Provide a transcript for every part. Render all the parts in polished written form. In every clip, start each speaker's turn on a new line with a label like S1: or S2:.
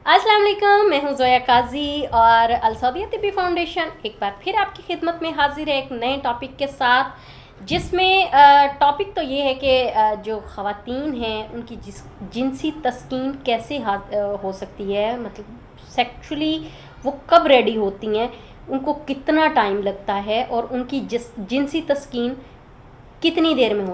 S1: अस्सलाम वालेकुम, मैं हूं जोया काजी और अल सौदिया तिब्बी फाउंडेशन एक बार फिर आपकी खिदमत में हाजिर है एक नए टॉपिक के साथ, जिसमें टॉपिक तो ये है कि जो ख़वातीन हैं उनकी जिनसी तस्कीन कैसे हो सकती है, मतलब सेक्सुअली वो कब रेडी होती हैं, उनको कितना टाइम लगता है और उनकी जिनसी तस्कीन कितनी देर में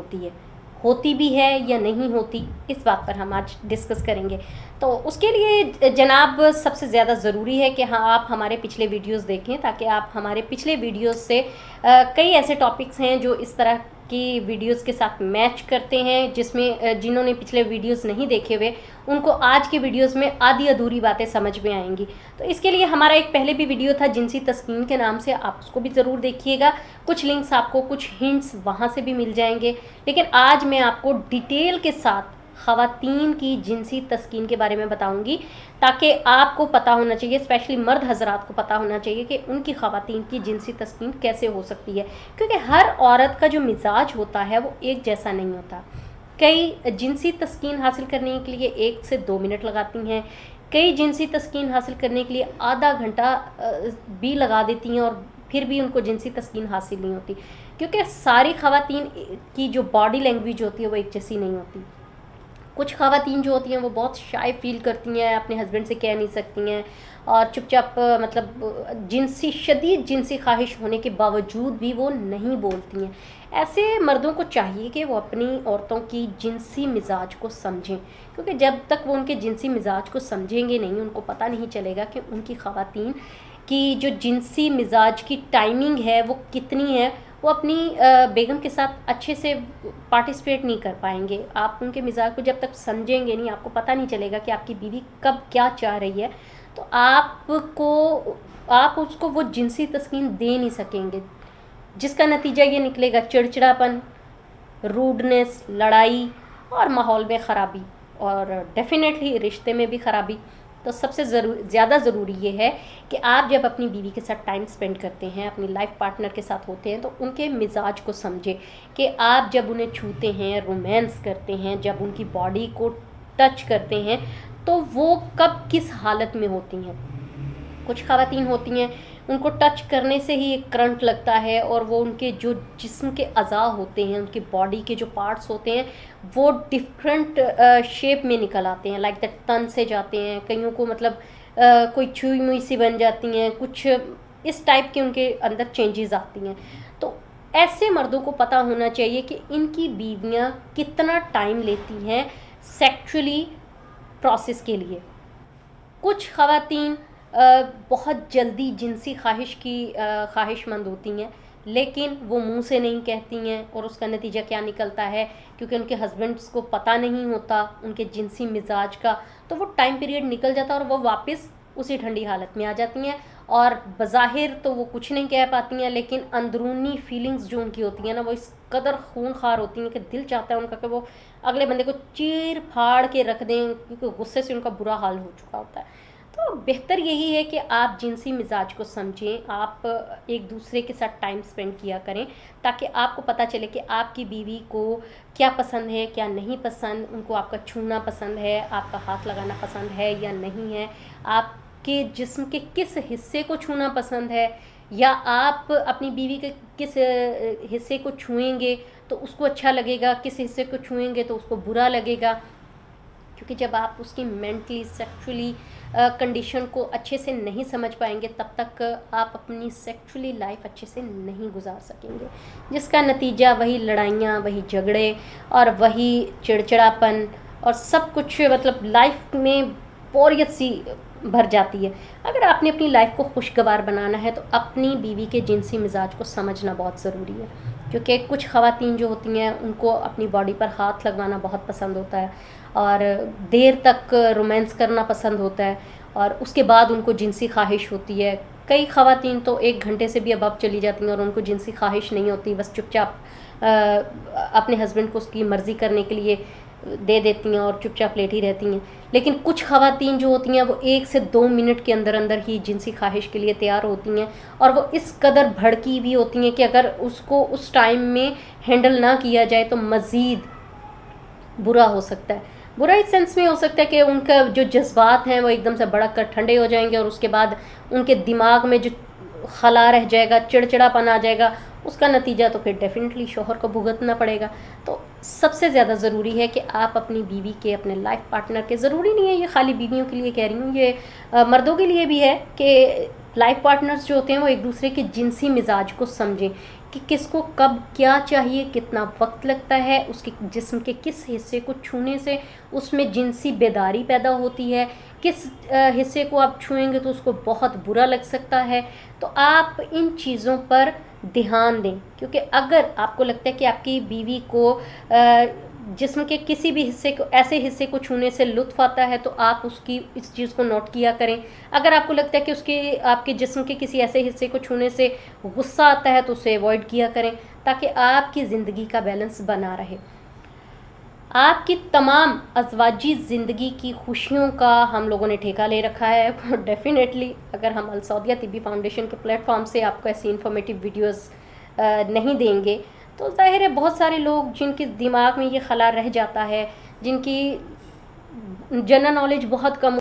S1: होती भी है या नहीं होती, इस बात पर हम आज डिस्कस करेंगे। तो उसके लिए जनाब सबसे ज़्यादा ज़रूरी है कि हाँ आप हमारे पिछले वीडियोस देखें, ताकि आप हमारे पिछले वीडियोस से कई ऐसे टॉपिक्स हैं जो इस तरह की वीडियोस के साथ मैच करते हैं, जिसमें जिन्होंने पिछले वीडियोस नहीं देखे हुए उनको आज के वीडियोस में आधी अधूरी बातें समझ में आएंगी। तो इसके लिए हमारा एक पहले भी वीडियो था जिनसी तस्कीन के नाम से, आप उसको भी ज़रूर देखिएगा। कुछ लिंक्स आपको, कुछ हिंट्स वहाँ से भी मिल जाएंगे। लेकिन आज मैं आपको डिटेल के साथ ख़वातीन की जिनसी तस्कीन के बारे में बताऊंगी, ताकि आपको पता होना चाहिए, स्पेशली मर्द हजरात को पता होना चाहिए कि उनकी ख़वातीन की जिनसी तस्कीन कैसे हो सकती है। क्योंकि हर औरत का जो मिजाज होता है वो एक जैसा नहीं होता। कई जिनसी तस्कीन हासिल करने के लिए 1 से 2 मिनट लगाती हैं, कई जिनसी तस्कीन हासिल करने के लिए आधा घंटा भी लगा देती हैं और फिर भी उनको जिनसी तस्कीन हासिल नहीं होती। क्योंकि सारी ख़वातीन की जो बॉडी लैंग्वेज होती है वो एक जैसी नहीं होती। कुछ ख़वातीन जो होती हैं वो बहुत शाय फील करती हैं, अपने हस्बैंड से कह नहीं सकती हैं और चुपचाप मतलब शदीद जिनसी ख्वाहिश होने के बावजूद भी वो नहीं बोलती हैं। ऐसे मर्दों को चाहिए कि वो अपनी औरतों की जिनसी मिजाज को समझें, क्योंकि जब तक वो उनके जिनसी मिजाज को समझेंगे नहीं, उनको पता नहीं चलेगा कि उनकी ख़वातीन की जो जिनसी मिजाज की टाइमिंग है वो कितनी है। वो अपनी बेगम के साथ अच्छे से पार्टिसिपेट नहीं कर पाएंगे। आप उनके मिजाज को जब तक समझेंगे नहीं, आपको पता नहीं चलेगा कि आपकी बीवी कब क्या चाह रही है, तो आप उसको वो जिनसी तस्कीन दे नहीं सकेंगे, जिसका नतीजा ये निकलेगा चिड़चिड़ापन, रूडनेस, लड़ाई और माहौल में ख़राबी और डेफिनेटली रिश्ते में भी ख़राबी। तो सबसे ज़्यादा ज़रूरी ये है कि आप जब अपनी बीवी के साथ टाइम स्पेंड करते हैं, अपनी लाइफ पार्टनर के साथ होते हैं, तो उनके मिजाज को समझें कि आप जब उन्हें छूते हैं, रोमांस करते हैं, जब उनकी बॉडी को टच करते हैं, तो वो कब किस हालत में होती हैं। कुछ ख़वातीन होती हैं उनको टच करने से ही एक करंट लगता है और वो उनके जो जिस्म के अज़ा होते हैं, उनके बॉडी के जो पार्ट्स होते हैं वो डिफरेंट शेप में निकल आते हैं, लाइक दैट तन से जाते हैं, कईयों को मतलब कोई छुई मुई सी बन जाती हैं, कुछ इस टाइप के उनके अंदर चेंजेस आती हैं। तो ऐसे मर्दों को पता होना चाहिए कि इनकी बीवियां कितना टाइम लेती हैं सेक्सुअली प्रोसेस के लिए। कुछ ख़वातीन बहुत जल्दी जिनसी ख्वाहिशमंद होती हैं, लेकिन वो मुंह से नहीं कहती हैं और उसका नतीजा क्या निकलता है, क्योंकि उनके हस्बैंड्स को पता नहीं होता उनके जिनसी मिजाज का, तो वो टाइम पीरियड निकल जाता है और वो वापस उसी ठंडी हालत में आ जाती हैं। और बज़ाहिर तो वो कुछ नहीं कह पाती हैं, लेकिन अंदरूनी फीलिंग्स जो उनकी होती हैं ना, वो इस कदर खूनखार होती हैं कि दिल चाहता है उनका कि वो अगले बंदे को चीर फाड़ के रख दें, क्योंकि गुस्से से उनका बुरा हाल हो चुका होता है। तो बेहतर यही है कि आप जिनसी मिजाज को समझें, आप एक दूसरे के साथ टाइम स्पेंड किया करें, ताकि आपको पता चले कि आपकी बीवी को क्या पसंद है, क्या नहीं पसंद, उनको आपका छूना पसंद है, आपका हाथ लगाना पसंद है या नहीं है, आपके जिस्म के किस हिस्से को छूना पसंद है, या आप अपनी बीवी के किस हिस्से को छुएंगे तो उसको अच्छा लगेगा, किस हिस्से को छुएंगे तो उसको बुरा लगेगा। क्योंकि जब आप उसकी मेंटली सेक्सुअली कंडीशन को अच्छे से नहीं समझ पाएंगे, तब तक आप अपनी सेक्सुअली लाइफ अच्छे से नहीं गुजार सकेंगे, जिसका नतीजा वही लड़ाइयाँ, वही झगड़े और वही चिड़चिड़ापन और सब कुछ, मतलब लाइफ में बोरियत सी भर जाती है। अगर आपने अपनी लाइफ को खुशगवार बनाना है तो अपनी बीवी के जिनसी मिजाज को समझना बहुत ज़रूरी है। क्योंकि कुछ ख़वातीन जो होती हैं उनको अपनी बॉडी पर हाथ लगवाना बहुत पसंद होता है और देर तक रोमांस करना पसंद होता है और उसके बाद उनको जिनसी ख्वाहिश होती है। कई ख़वातीन तो 1 घंटे से भी अबव चली जाती हैं और उनको जिनसी ख्वाहिश नहीं होती, बस चुपचाप अपने हस्बैंड को उसकी मर्ज़ी करने के लिए दे देती हैं और चुपचाप लेटी रहती हैं। लेकिन कुछ ख़वातीन जो होती हैं वो 1 से 2 मिनट के अंदर अंदर ही जिनसी ख्वाहिश के लिए तैयार होती हैं और वो इस कदर भड़की भी होती हैं कि अगर उसको उस टाइम में हैंडल ना किया जाए तो मज़ीद बुरा हो सकता है। बुरा इस सेंस में हो सकता है कि उनका जो जज्बात हैं वो एकदम से भड़क कर ठंडे हो जाएंगे और उसके बाद उनके दिमाग में जो खला रह जाएगा, चिड़चिड़ापन आ जाएगा, उसका नतीजा तो फिर डेफिनेटली शौहर को भुगतना पड़ेगा। तो सबसे ज़्यादा ज़रूरी है कि आप अपनी बीवी के, अपने लाइफ पार्टनर के, ज़रूरी नहीं है ये खाली बीवियों के लिए कह रही हूँ, ये मर्दों के लिए भी है कि लाइफ पार्टनर्स जो होते हैं वो एक दूसरे के जिनसी मिजाज को समझें कि किसको कब क्या चाहिए, कितना वक्त लगता है, उसके जिस्म के किस हिस्से को छूने से उसमें जिनसी बेदारी पैदा होती है, किस हिस्से को आप छुएंगे तो उसको बहुत बुरा लग सकता है। तो आप इन चीज़ों पर ध्यान दें, क्योंकि अगर आपको लगता है कि आपकी बीवी को जिस्म के किसी भी हिस्से को, ऐसे हिस्से को छूने से लुत्फ़ आता है, तो आप उसकी इस चीज़ को नोट किया करें। अगर आपको लगता है कि उसके आपके जिस्म के किसी ऐसे हिस्से को छूने से गुस्सा आता है तो उसे अवॉइड किया करें, ताकि आपकी ज़िंदगी का बैलेंस बना रहे। आपकी तमाम अज़वाजी ज़िंदगी की खुशियों का हम लोगों ने ठेका ले रखा है। डेफ़िनेटली अगर हम अल सऊदिया तिब्बी फाउंडेशन के प्लेटफॉर्म से आपको ऐसी इन्फॉर्मेटिव वीडियोस नहीं देंगे तो ज़ाहिर है बहुत सारे लोग जिनके दिमाग में ये खला रह जाता है, जिनकी जनरल नॉलेज बहुत कम